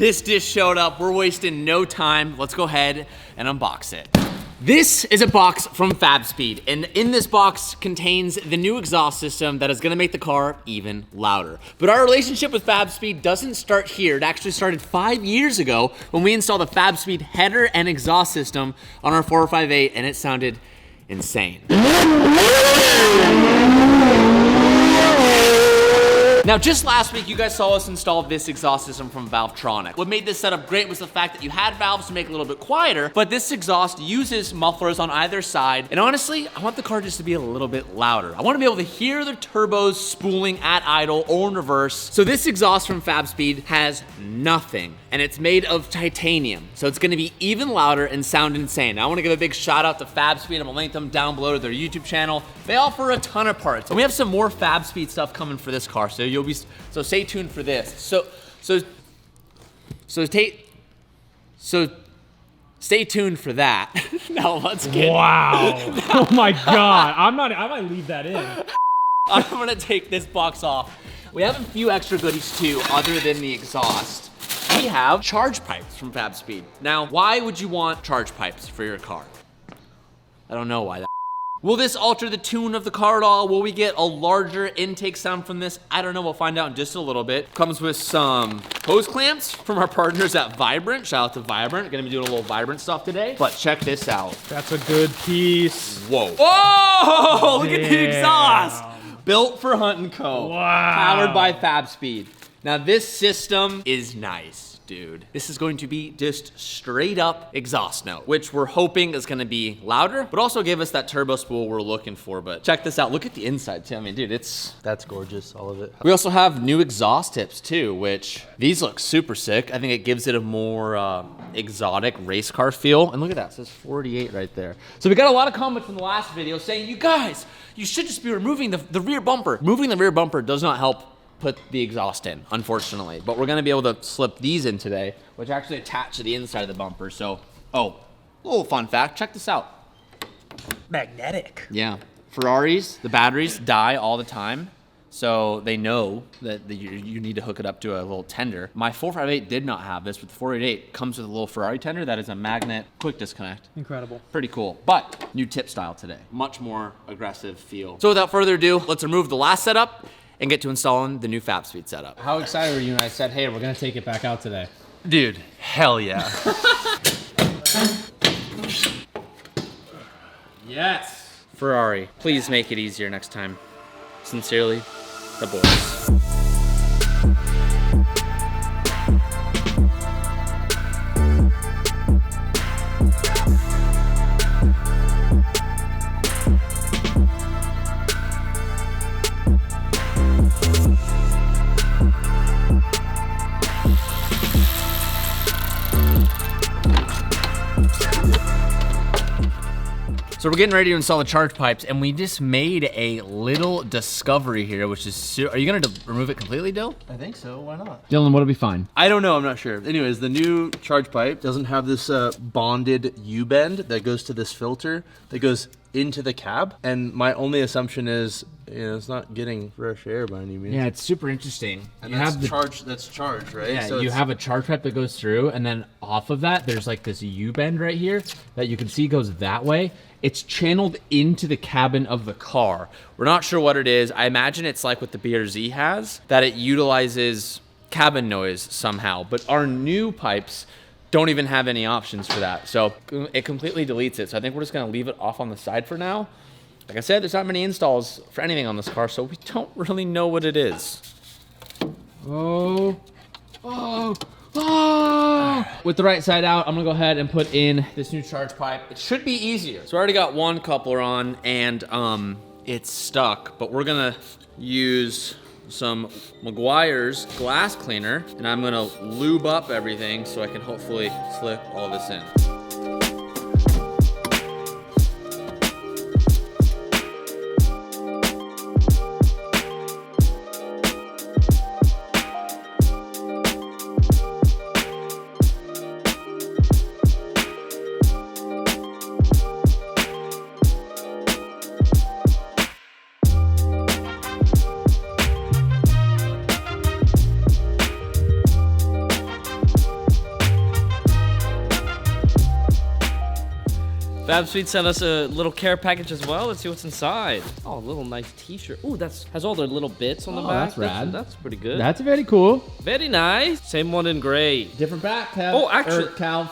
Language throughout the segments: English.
This dish showed up. We're wasting no time. Let's go ahead and unbox it. This is a box from FabSpeed, and in this box contains the new exhaust system that is gonna make the car even louder. But our relationship with FabSpeed doesn't start here. It actually started 5 years ago when we installed the FabSpeed header and exhaust system on our 458, and it sounded insane. Now, just last week, you guys saw us install this exhaust system from Valvetronic. What made this setup great was the fact that you had valves to make it a little bit quieter, but this exhaust uses mufflers on either side. And honestly, I want the car just to be a little bit louder. I want to be able to hear the turbos spooling at idle or in reverse. So this exhaust from FabSpeed has nothing, and it's made of titanium. So it's going to be even louder and sound insane. Now, I want to give a big shout out to FabSpeed. I'm going to link them down below to their YouTube channel. They offer a ton of parts. And we have some more FabSpeed stuff coming for this car, so so stay tuned for this. So stay tuned for that. Now let's get. Wow. Oh my God. I might leave that in. I'm gonna take this box off. We have a few extra goodies too, other than the exhaust. We have charge pipes from FabSpeed. Now, why would you want charge pipes for your car? I don't know why that. Will this alter the tune of the car at all? Will we get a larger intake sound from this? I don't know, we'll find out in just a little bit. Comes with some hose clamps from our partners at Vibrant. Shout out to Vibrant, gonna be doing a little Vibrant stuff today. But check this out. That's a good piece. Whoa. Oh, look at the exhaust. Built for Hunt & Co. Wow. Powered by FabSpeed. Now this system is nice, dude. This is going to be just straight up exhaust note, which we're hoping is gonna be louder, but also give us that turbo spool we're looking for. But check this out, look at the inside too. I mean, dude, that's gorgeous, all of it. We also have new exhaust tips too, which these look super sick. I think it gives it a more exotic race car feel. And look at that, it says 48 right there. So we got a lot of comments from the last video saying, you guys, you should just be removing the rear bumper. Moving the rear bumper does not help put the exhaust in, unfortunately. But we're gonna be able to slip these in today, which actually attach to the inside of the bumper. So, oh, a little fun fact, check this out. Magnetic. Yeah, Ferraris, the batteries die all the time. So they know that you need to hook it up to a little tender. My 458 did not have this, but the 488 comes with a little Ferrari tender that is a magnet quick disconnect. Incredible. Pretty cool, but new tip style today. Much more aggressive feel. So without further ado, let's remove the last setup and get to installing the new FabSpeed setup. How excited were you when I said, hey, we're gonna take it back out today? Dude, hell yeah. Yes. Ferrari, please make it easier next time. Sincerely, the boys. So we're getting ready to install the charge pipes, and we just made a little discovery here, which is, are you gonna remove it completely, Dill? I think so, why not? Dylan, what'll be fine? I don't know, I'm not sure. Anyways, the new charge pipe doesn't have this bonded U-bend that goes to this filter that goes into the cab. And my only assumption is, you know, it's not getting fresh air by any means. Yeah, it's super interesting. And that's charged, right? Yeah, so you have a charge pipe that goes through, and then off of that, there's like this U-bend right here that you can see goes that way. It's channeled into the cabin of the car. We're not sure what it is. I imagine it's like what the BRZ has, that it utilizes cabin noise somehow, but our new pipes don't even have any options for that. So it completely deletes it. So I think we're just gonna leave it off on the side for now. Like I said, there's not many installs for anything on this car, so we don't really know what it is. Oh. With the right side out, I'm gonna go ahead and put in this new charge pipe. It should be easier. So I already got one coupler on, and it's stuck, but we're gonna use some Meguiar's glass cleaner, and I'm gonna lube up everything so I can hopefully slip all this in. Babspeed sent us a little care package as well. Let's see what's inside. Oh, a little nice t-shirt. Ooh, has all their little bits on the back. That's rad. That's pretty good. That's very cool. Very nice. Same one in gray. Different back, Cal. Oh, actually- Cal.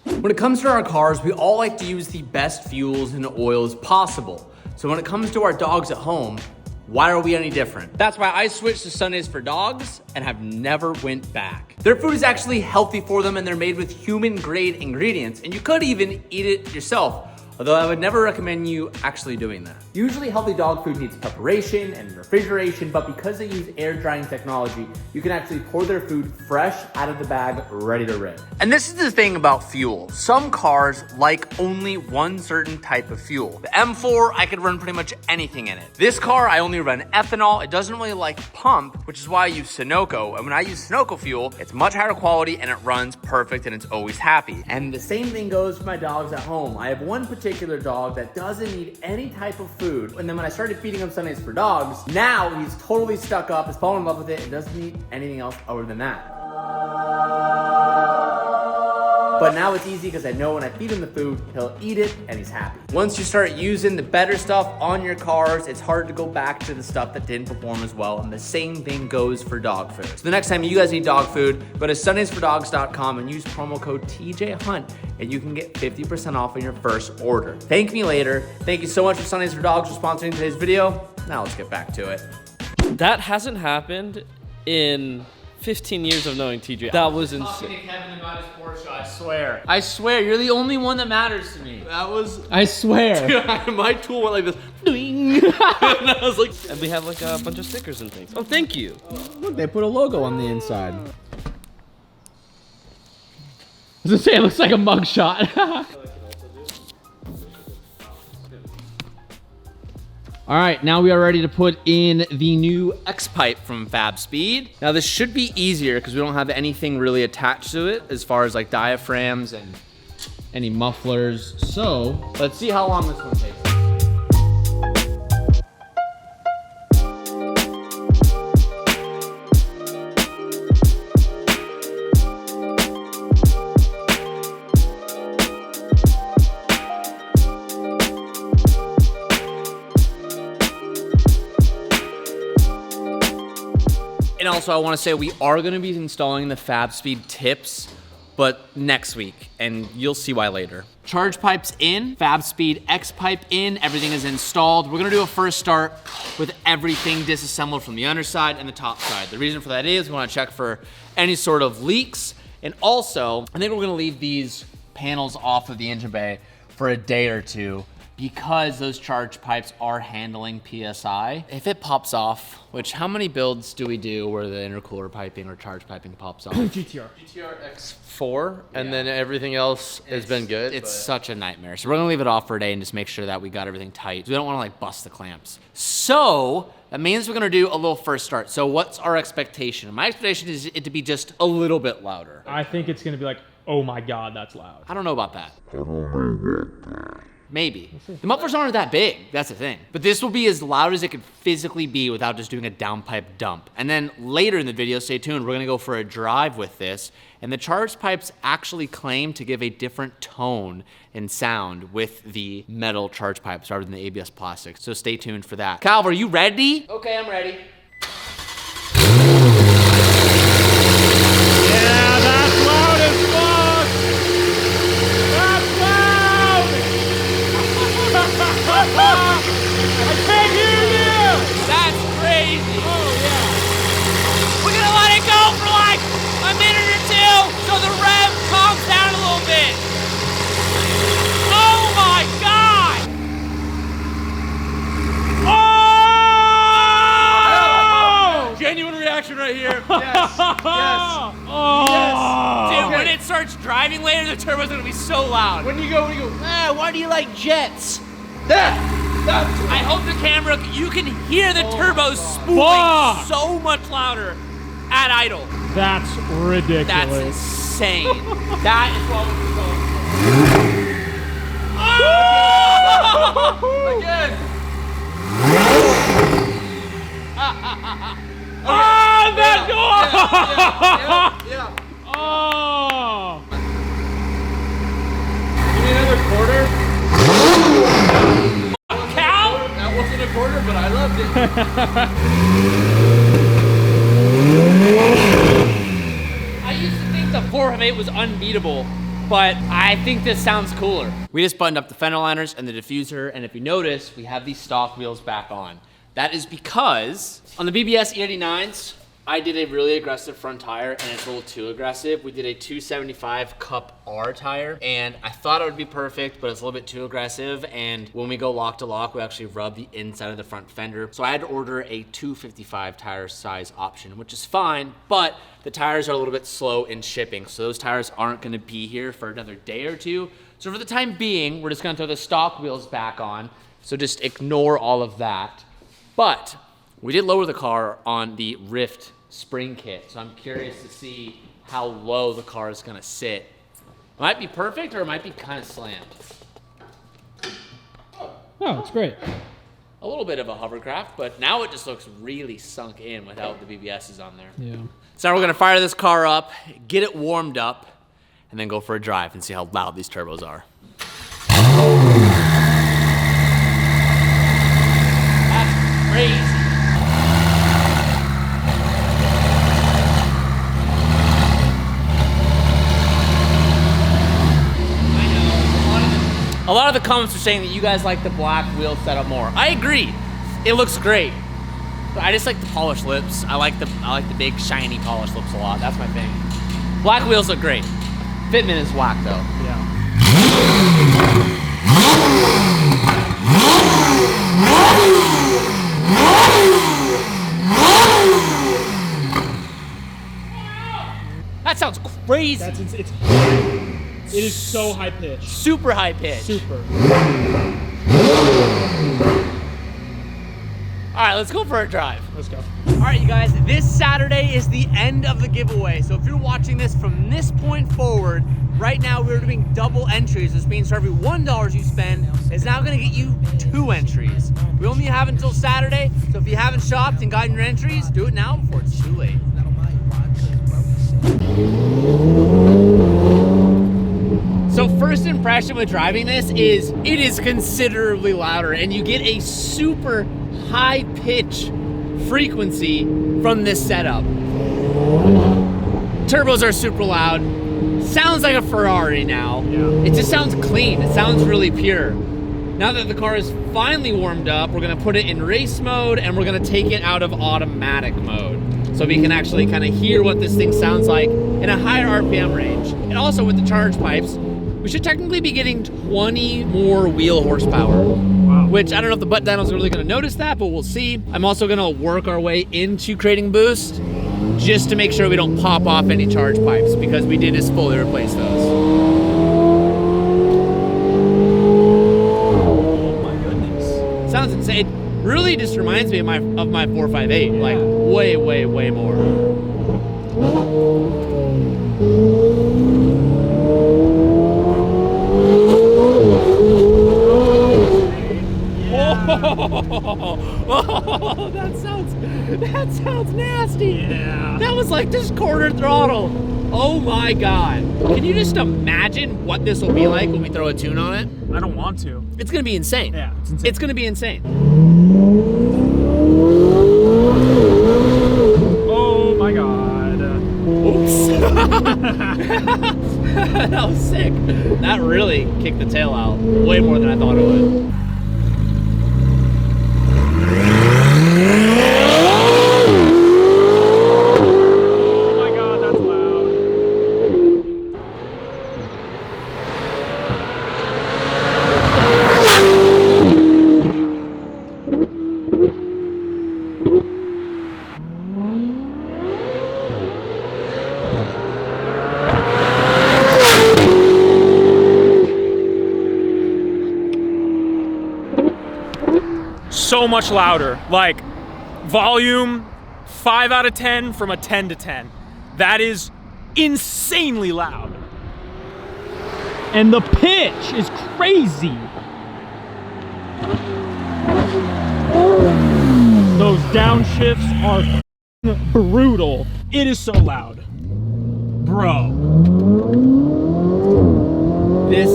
When it comes to our cars, we all like to use the best fuels and oils possible. So when it comes to our dogs at home, why are we any different? That's why I switched to Sundays for Dogs and have never went back. Their food is actually healthy for them and they're made with human grade ingredients and you could even eat it yourself. Although I would never recommend you actually doing that. Usually healthy dog food needs preparation and refrigeration, but because they use air drying technology, you can actually pour their food fresh out of the bag, ready to rip. And this is the thing about fuel. Some cars like only one certain type of fuel. The M4, I could run pretty much anything in it. This car, I only run ethanol. It doesn't really like pump, which is why I use Sunoco. And when I use Sunoco fuel, it's much higher quality and it runs perfect and it's always happy. And the same thing goes for my dogs at home. I have one particular dog that doesn't need any type of food. And then when I started feeding him Sundays for Dogs, now he's totally stuck up, has fallen in love with it, and doesn't need anything else other than that. But now it's easy because I know when I feed him the food, he'll eat it and he's happy. Once you start using the better stuff on your cars, it's hard to go back to the stuff that didn't perform as well. And the same thing goes for dog food. So the next time you guys need dog food, go to sundaysfordogs.com and use promo code TJHunt and you can get 50% off on your first order. Thank me later. Thank you so much for Sundays for Dogs for sponsoring today's video. Now let's get back to it. That hasn't happened in 15 years of knowing TJ. That was insane. Talking to Kevin about his Porsche, I swear. I swear, you're the only one that matters to me. That was I swear. my tool went like this. Doing. And I was like, And we have like a bunch of stickers and things. Oh, thank you. Look, they put a logo on the inside. I was gonna say, it looks like a mugshot. All right, now we are ready to put in the new X-pipe from Fabspeed. Now this should be easier because we don't have anything really attached to it as far as like diaphragms and any mufflers. So let's see how long this one takes. And also I want to say we are going to be installing the Fabspeed tips, but next week, and you'll see why later. Charge pipe's in, Fabspeed X pipe in, everything is installed. We're gonna do a first start with everything disassembled from the underside and the top side. The reason for that is we wanna check for any sort of leaks, and also, I think we're gonna leave these panels off of the engine bay for a day or two because those charge pipes are handling PSI. If it pops off, which how many builds do we do where the intercooler piping or charge piping pops off? GTR. GTR X4, and then everything else has been good. It's such a nightmare. So we're gonna leave it off for a day and just make sure that we got everything tight. We don't wanna like bust the clamps. So that means we're gonna do a little first start. So what's our expectation? My expectation is it to be just a little bit louder. I think it's gonna be like, oh my God, that's loud. I don't know about that. Maybe. The mufflers aren't that big, that's the thing. But this will be as loud as it could physically be without just doing a downpipe dump. And then later in the video, stay tuned, we're gonna go for a drive with this. And the charge pipes actually claim to give a different tone and sound with the metal charge pipes rather than the ABS plastic. So stay tuned for that. Calv, are you ready? Okay, I'm ready. Yeah, that's loud as fuck! That's loud! I can't hear you! That's crazy. Oh, yeah. We're gonna let it go for like a minute or two so the rev calms down a little bit. Oh my God! Oh! Genuine reaction right here. Oh! Dude, when it starts driving later, the turbo's gonna be so loud. When you go, Why do you like jets? that's I hope the camera, you can hear the turbo spooling fuck. so much louder at idle. That's ridiculous. That's insane. That is what we're going for. again. Ah, that door! Yeah. I used to think the 458 was unbeatable, but I think this sounds cooler. We just buttoned up the fender liners and the diffuser, and if you notice, we have these stock wheels back on. That is because on the BBS E89s, I did a really aggressive front tire and it's a little too aggressive. We did a 275 Cup R tire and I thought it would be perfect, but it's a little bit too aggressive. And when we go lock to lock, we actually rub the inside of the front fender. So I had to order a 255 tire size option, which is fine, but the tires are a little bit slow in shipping. So those tires aren't gonna be here for another day or two. So for the time being, we're just gonna throw the stock wheels back on. So just ignore all of that. But we did lower the car on the Rift spring kit, so I'm curious to see how low the car is gonna sit. It might be perfect or it might be kind of slammed. Oh, it's great. A little bit of a hovercraft, but now it just looks really sunk in without the BBSs on there. Yeah. So now we're gonna fire this car up, get it warmed up, and then go for a drive and see how loud these turbos are. That's crazy. A lot of the comments are saying that you guys like the black wheel setup more. I agree. It looks great. But I just like the polished lips. I like the big shiny polished lips a lot. That's my thing. Black wheels look great. Fitment is whack though. Yeah. That sounds crazy. It is so high pitched. Super high pitch. Super. All right, let's go for a drive. Let's go. All right, you guys, this Saturday is the end of the giveaway. So if you're watching this from this point forward, right now we're doing double entries. This means for every $1 you spend, it's now gonna get you 2 entries. We only have until Saturday, so if you haven't shopped and gotten your entries, do it now before it's too late. So first impression with driving this is it is considerably louder and you get a super high pitch frequency from this setup. Turbos are super loud. Sounds like a Ferrari now. Yeah. It just sounds clean. It sounds really pure. Now that the car is finally warmed up, we're gonna put it in race mode and we're gonna take it out of automatic mode. So we can actually kind of hear what this thing sounds like in a higher RPM range. And also with the charge pipes, we should technically be getting 20 more wheel horsepower. Wow. Which I don't know if the butt dynos are really gonna notice that, but we'll see. I'm also gonna work our way into creating boost just to make sure we don't pop off any charge pipes because we did just fully replace those. Oh my goodness. Sounds insane. It really just reminds me of my 458, like way, way, way more. Oh, that sounds nasty. Yeah. That was like just quarter throttle. Oh my God. Can you just imagine what this will be like when we throw a tune on it? I don't want to. It's gonna be insane. Yeah, it's insane. It's gonna be insane. Oh my God. Oops. That was sick. That really kicked the tail out way more than I thought it would. Oh my God, that's loud. So much louder. Like, volume 5 out of 10 from a 10 to 10. That is insanely loud. And the pitch is crazy. Those downshifts are brutal. It is so loud. Bro. This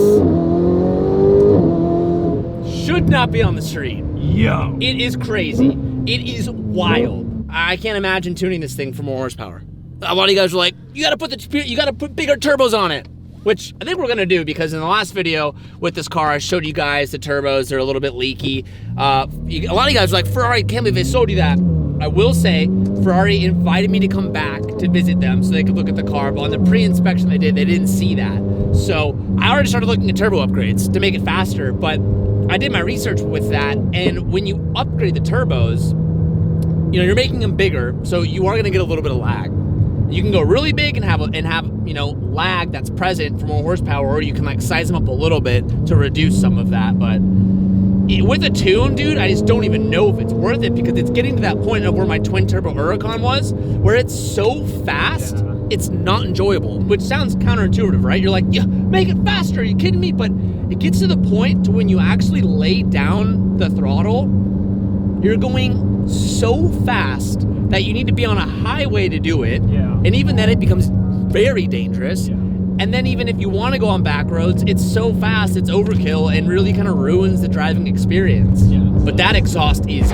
should not be on the street. Yo. It is crazy. It is wild. I can't imagine tuning this thing for more horsepower. A lot of you guys were like, you gotta put bigger turbos on it. Which I think we're gonna do, because in the last video with this car, I showed you guys the turbos, they're a little bit leaky. A lot of you guys were like, Ferrari, can't believe they sold you that. I will say, Ferrari invited me to come back to visit them so they could look at the car, but on the pre-inspection they didn't see that. So I already started looking at turbo upgrades to make it faster, but I did my research with that, and when you upgrade the turbos, you know, you're making them bigger, so you are gonna get a little bit of lag. You can go really big and have you know, lag that's present for more horsepower, or you can like size them up a little bit to reduce some of that. But with a tune, dude, I just don't even know if it's worth it, because it's getting to that point of where my twin turbo Huracan was, where it's so fast, it's not enjoyable, which sounds counterintuitive, right? You're like, yeah, make it faster, are you kidding me? But it gets to the point to when you actually lay down the throttle, you're going so fast that you need to be on a highway to do it. Yeah. And even then it becomes very dangerous. Yeah. And then even if you want to go on back roads, it's so fast, it's overkill and really kind of ruins the driving experience. Yeah. But that exhaust is